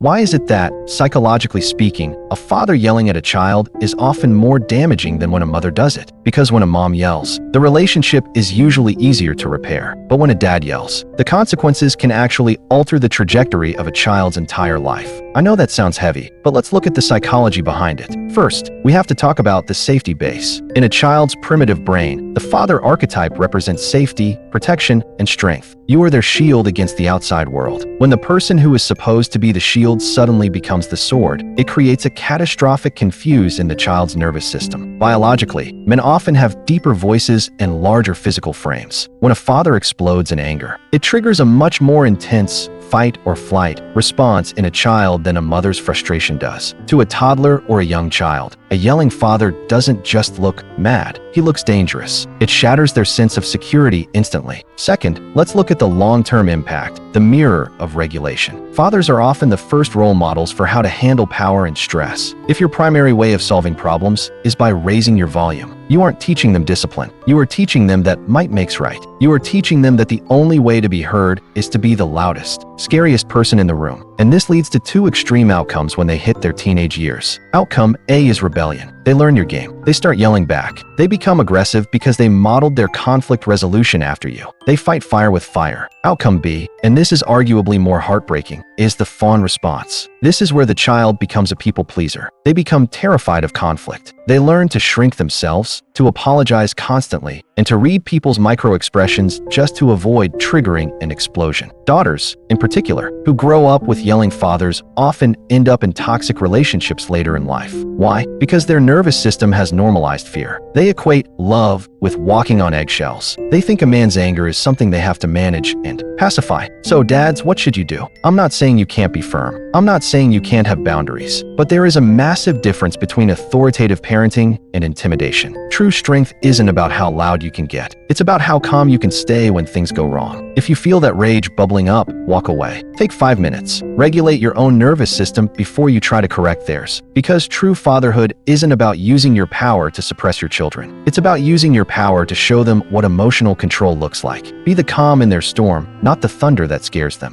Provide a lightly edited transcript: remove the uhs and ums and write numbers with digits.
Why is it that, psychologically speaking, a father yelling at a child is often more damaging than when a mother does it? Because when a mom yells, the relationship is usually easier to repair. But when a dad yells, the consequences can actually alter the trajectory of a child's entire life. I know that sounds heavy, but let's look at the psychology behind it. First, we have to talk about the safety base. In a child's primitive brain, the father archetype represents safety, protection, and strength. You are their shield against the outside world. When the person who is supposed to be the shield suddenly becomes the sword, it creates a catastrophic confuse in the child's nervous system. Biologically, men often have deeper voices and larger physical frames. When a father explodes in anger, it triggers a much more intense fight or flight response in a child than a mother's frustration does. To a toddler or a young child, a yelling father doesn't just look mad, he looks dangerous. It shatters their sense of security instantly. Second, let's look at the long-term impact, the mirror of regulation. Fathers are often the first role models for how to handle power and stress. If your primary way of solving problems is by raising your volume, you aren't teaching them discipline. You are teaching them that might makes right. You are teaching them that the only way to be heard is to be the loudest, scariest person in the room. And this leads to two extreme outcomes when they hit their teenage years. Outcome A is rebellion. They learn your game. They start yelling back. They become aggressive because they modeled their conflict resolution after you. They fight fire with fire. Outcome B, and this is arguably more heartbreaking, is the fawn response. This is where the child becomes a people pleaser. They become terrified of conflict. They learn to shrink themselves, to apologize constantly, and to read people's micro-expressions just to avoid triggering an explosion. Daughters, in particular, who grow up with yelling fathers often end up in toxic relationships later in life. Why? Because their nervous system has normalized fear. They equate love with walking on eggshells. They think a man's anger is something they have to manage and pacify. So dads, what should you do? I'm not saying you can't be firm. I'm not saying you can't have boundaries. But there is a massive difference between authoritative parenting and intimidation. True strength isn't about how loud you can get. It's about how calm you can stay when things go wrong. If you feel that rage bubbling up, walk away. Take 5 minutes. Regulate your own nervous system before you try to correct theirs. Because true fatherhood isn't about using your power to suppress your children. It's about using your power to show them what emotional control looks like. Be the calm in their storm, not the thunder that scares them.